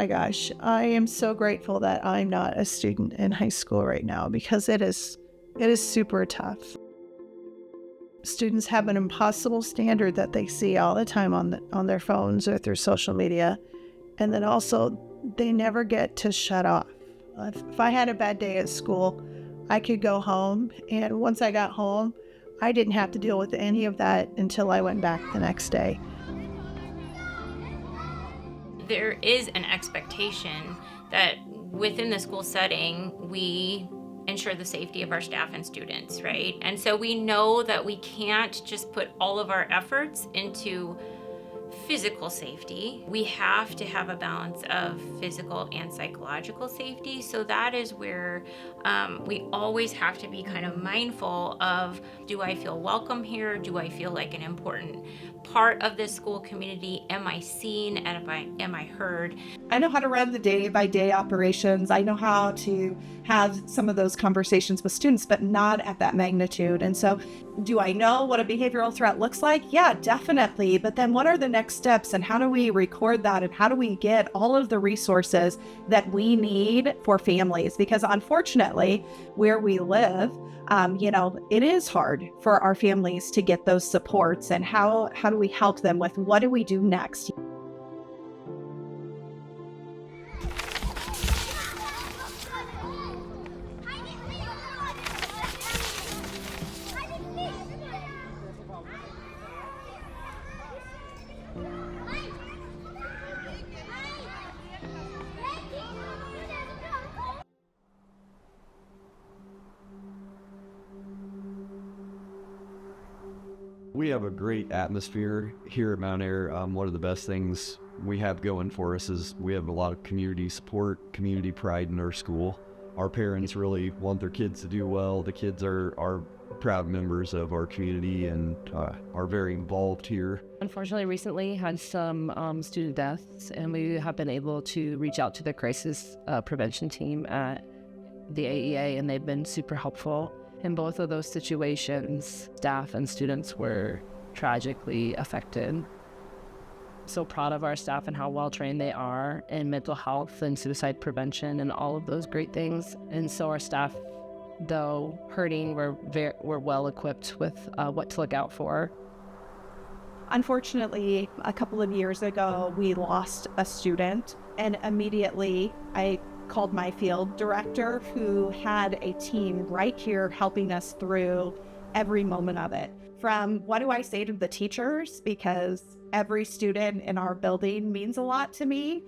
my gosh, I am so grateful that I'm not a student in high school right now, because it is super tough. Students have an impossible standard that they see all the time on their phones or through social media. And then also, they never get to shut off. If I had a bad day at school, I could go home. And once I got home, I didn't have to deal with any of that until I went back the next day. There is an expectation that within the school setting, we ensure the safety of our staff and students, right? And so we know that we can't just put all of our efforts into physical safety. We have to have a balance of physical and psychological safety. So that is where we always have to be kind of mindful of, do I feel welcome here? Do I feel like an important part of this school community? Am I seen and am I heard? I know how to run the day-by-day operations. I know how to have some of those conversations with students, but not at that magnitude. And so, do I know what a behavioral threat looks like? Yeah, definitely. But then what are the next steps, and how do we record that, and how do we get all of the resources that we need for families? Because unfortunately, where we live, it is hard for our families to get those supports. And how do we help them with, what do we do next? We have a great atmosphere here at Mount Air. One of the best things we have going for us is we have a lot of community support, community pride in our school. Our parents really want their kids to do well. The kids are proud members of our community and are very involved here. Unfortunately, recently had some student deaths, and we have been able to reach out to the crisis prevention team at the AEA, and they've been super helpful. In both of those situations, staff and students were tragically affected. So proud of our staff and how well trained they are in mental health and suicide prevention and all of those great things. And so our staff, though hurting, we're well equipped with what to look out for. Unfortunately, a couple of years ago, we lost a student, and immediately I called my field director, who had a team right here helping us through every moment of it. From what do I say to the teachers, because every student in our building means a lot to me.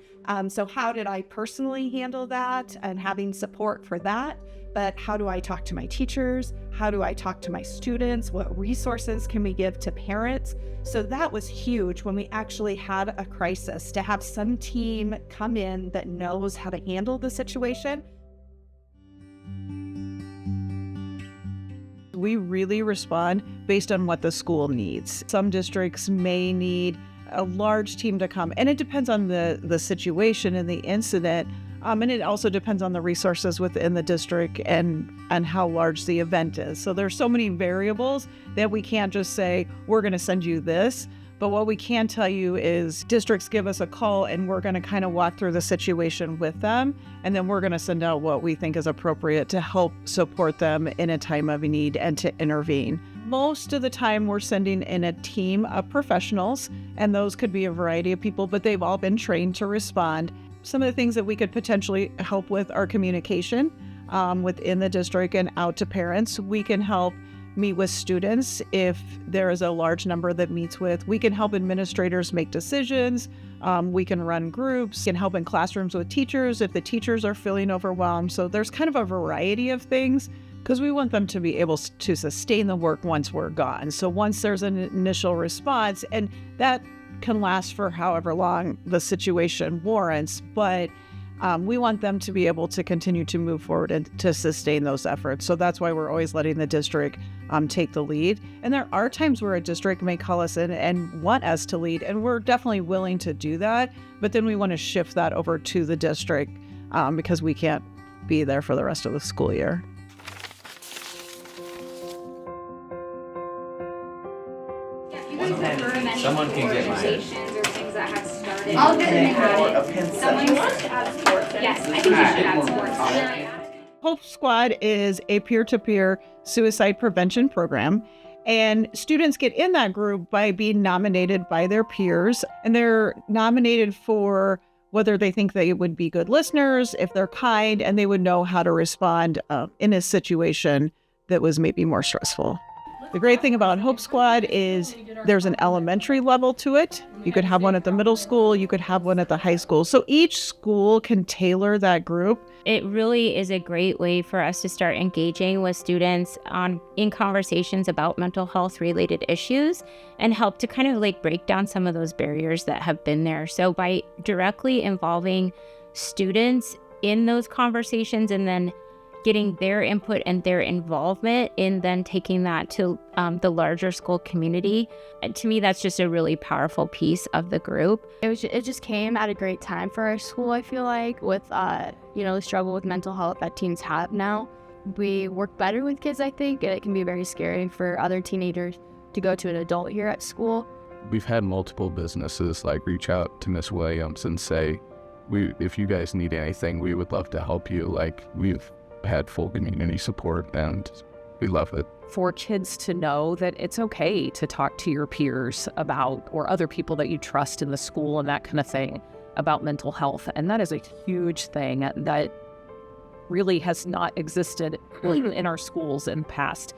So how did I personally handle that and having support for that? But how do I talk to my teachers? How do I talk to my students? What resources can we give to parents? So that was huge when we actually had a crisis, to have some team come in that knows how to handle the situation. We really respond based on what the school needs. Some districts may need a large team to come, and it depends on the situation and the incident. And it also depends on the resources within the district and how large the event is. So there's so many variables that we can't just say, we're going to send you this. But what we can tell you is districts give us a call, and we're going to kind of walk through the situation with them. And then we're going to send out what we think is appropriate to help support them in a time of need and to intervene. Most of the time, we're sending in a team of professionals, and those could be a variety of people, but they've all been trained to respond. Some of the things that we could potentially help with are communication within the district and out to parents. We can help meet with students if there is a large number that meets with. We can help administrators make decisions. We can run groups, can help in classrooms with teachers if the teachers are feeling overwhelmed. So there's kind of a variety of things, because we want them to be able to sustain the work once we're gone. So once there's an initial response, and that can last for however long the situation warrants, but we want them to be able to continue to move forward and to sustain those efforts. So that's why we're always letting the district take the lead. And there are times where a district may call us in and want us to lead, and we're definitely willing to do that. But then we want to shift that over to the district because we can't be there for the rest of the school year. Someone can get my head. Or things that have started I'll get Yes, I think you should add sports. Hope Squad is a peer-to-peer suicide prevention program. And students get in that group by being nominated by their peers. And they're nominated for whether they think they would be good listeners, if they're kind, and they would know how to respond in a situation that was maybe more stressful. The great thing about Hope Squad is there's an elementary level to it. You could have one at the middle school, you could have one at the high school. So each school can tailor that group. It really is a great way for us to start engaging with students in conversations about mental health related issues and help to kind of like break down some of those barriers that have been there. So by directly involving students in those conversations and then getting their input and their involvement in then taking that to the larger school community. And to me, that's just a really powerful piece of the group. It just came at a great time for our school, I feel like, with, the struggle with mental health that teens have now. We work better with kids, I think, and it can be very scary for other teenagers to go to an adult here at school. We've had multiple businesses reach out to Miss Williams and say, if you guys need anything, we would love to help you. We've had full community support and we love it. For kids to know that it's okay to talk to your peers about, or other people that you trust in the school and that kind of thing, about mental health. And that is a huge thing that really has not existed in our schools in the past.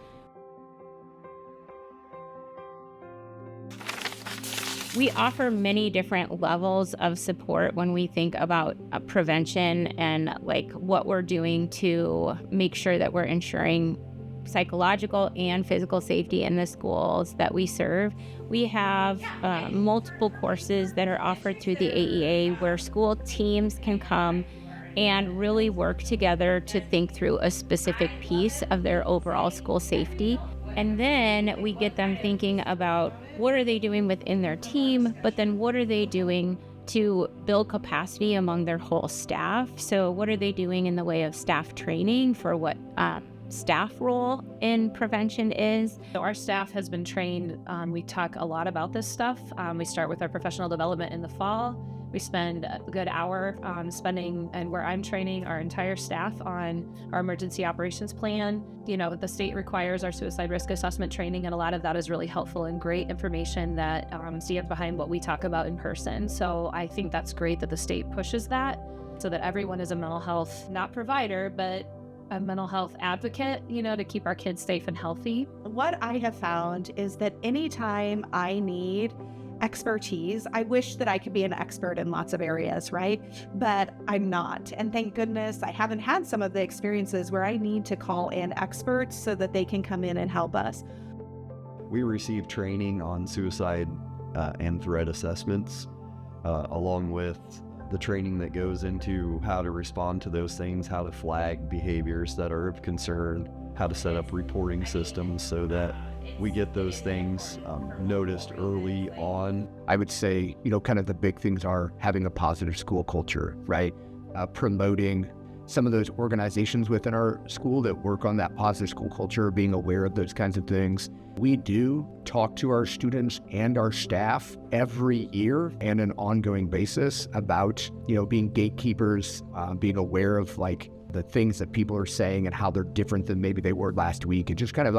We offer many different levels of support when we think about prevention and what we're doing to make sure that we're ensuring psychological and physical safety in the schools that we serve. We have multiple courses that are offered through the AEA where school teams can come and really work together to think through a specific piece of their overall school safety. And then we get them thinking about what are they doing within their team, but then what are they doing to build capacity among their whole staff? So what are they doing in the way of staff training for what staff role in prevention is? So our staff has been trained. We talk a lot about this stuff. We start with our professional development in the fall. We spend a good hour spending, and where I'm training our entire staff on our emergency operations plan. The state requires our suicide risk assessment training, and a lot of that is really helpful and great information that stands behind what we talk about in person. So I think that's great that the state pushes that so that everyone is a mental health, not provider, but a mental health advocate, to keep our kids safe and healthy. What I have found is that anytime I need expertise, I wish that I could be an expert in lots of areas, right? But I'm not. And thank goodness I haven't had some of the experiences where I need to call in experts so that they can come in and help us. We receive training on suicide and threat assessments, along with the training that goes into how to respond to those things, how to flag behaviors that are of concern, how to set up reporting systems so that we get those things noticed early on. I would say, kind of the big things are having a positive school culture, right? Promoting some of those organizations within our school that work on that positive school culture, being aware of those kinds of things. We do talk to our students and our staff every year and an ongoing basis about, being gatekeepers, being aware of the things that people are saying and how they're different than maybe they were last week, and just kind of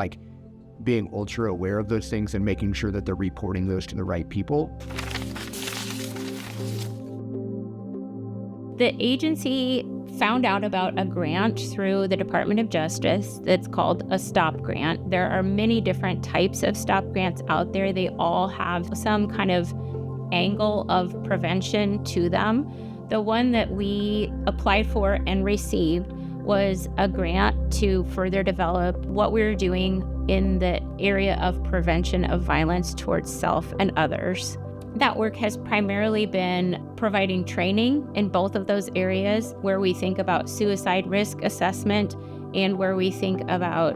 being ultra aware of those things and making sure that they're reporting those to the right people. The agency found out about a grant through the Department of Justice that's called a STOP grant. There are many different types of STOP grants out there. They all have some kind of angle of prevention to them. The one that we applied for and received was a grant to further develop what we're doing in the area of prevention of violence towards self and others. That work has primarily been providing training in both of those areas, where we think about suicide risk assessment and where we think about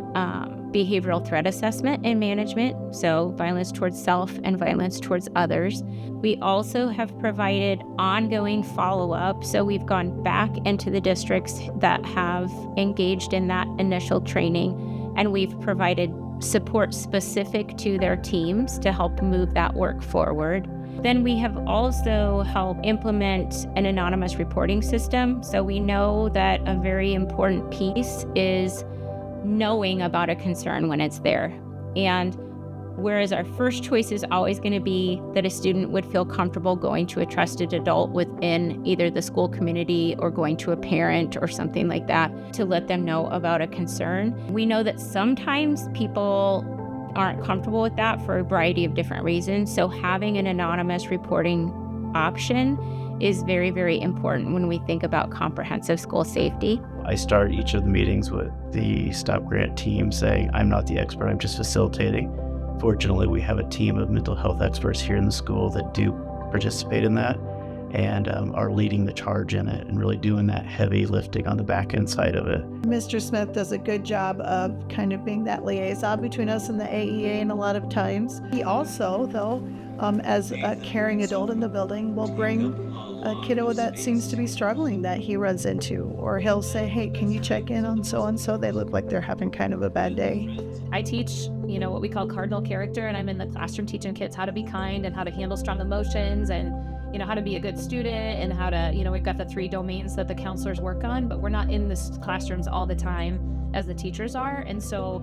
behavioral threat assessment and management, so violence towards self and violence towards others. We also have provided ongoing follow-up, so we've gone back into the districts that have engaged in that initial training, and we've provided support specific to their teams to help move that work forward. Then we have also helped implement an anonymous reporting system. So we know that a very important piece is knowing about a concern when it's there. And whereas our first choice is always going to be that a student would feel comfortable going to a trusted adult within either the school community or going to a parent or something like that to let them know about a concern. We know that sometimes people aren't comfortable with that for a variety of different reasons. So having an anonymous reporting option is very, very important when we think about comprehensive school safety. I start each of the meetings with the Stop Grant team saying, I'm not the expert, I'm just facilitating. Fortunately, we have a team of mental health experts here in the school that do participate in that and are leading the charge in it and really doing that heavy lifting on the back end side of it. Mr. Smith does a good job of kind of being that liaison between us and the AEA, and a lot of times he also, though, as a caring adult in the building, will bring a kiddo that seems to be struggling that he runs into, or he'll say, hey, can you check in on so-and-so? They look like they're having kind of a bad day. I teach, what we call cardinal character, and I'm in the classroom teaching kids how to be kind and how to handle strong emotions and, how to be a good student and how to, we've got the 3 domains that the counselors work on, but we're not in the classrooms all the time as the teachers are. And so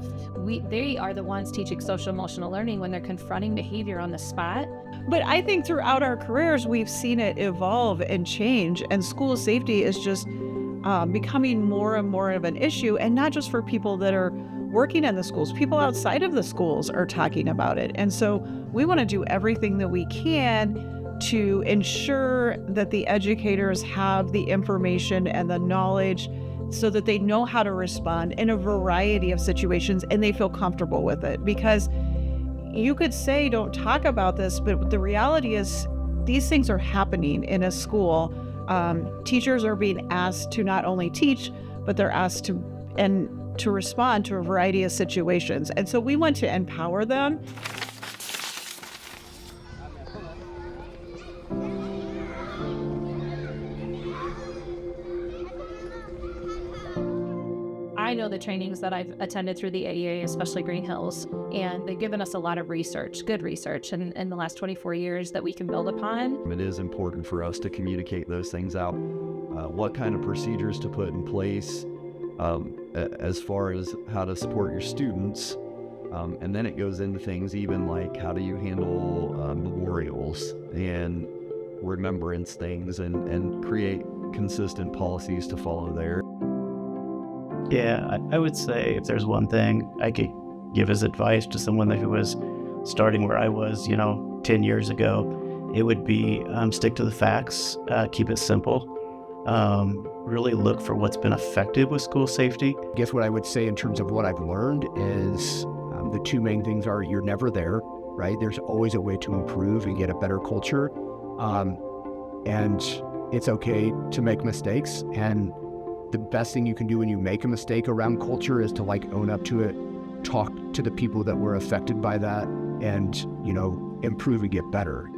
they are the ones teaching social emotional learning when they're confronting behavior on the spot. But I think throughout our careers, we've seen it evolve and change, and school safety is just becoming more and more of an issue, and not just for people that are working in the schools. People outside of the schools are talking about it. And so we want to do everything that we can to ensure that the educators have the information and the knowledge so that they know how to respond in a variety of situations and they feel comfortable with it. Because you could say, don't talk about this, but the reality is these things are happening in a school. Teachers are being asked to not only teach, but they're asked to respond to a variety of situations. And so we want to empower them. I know the trainings that I've attended through the AEA, especially Green Hills, and they've given us a lot of research, good research, in the last 24 years that we can build upon. It is important for us to communicate those things out, what kind of procedures to put in place as far as how to support your students. And then it goes into things even like how do you handle memorials and remembrance things and create consistent policies to follow there. Yeah, I would say if there's one thing I could give as advice to someone who was starting where I was, 10 years ago, it would be stick to the facts, keep it simple, really look for what's been effective with school safety. I guess what I would say in terms of what I've learned is the 2 main things are you're never there, right? There's always a way to improve and get a better culture. And it's okay to make mistakes. And the best thing you can do when you make a mistake around culture is to own up to it, talk to the people that were affected by that, and, improve and get better.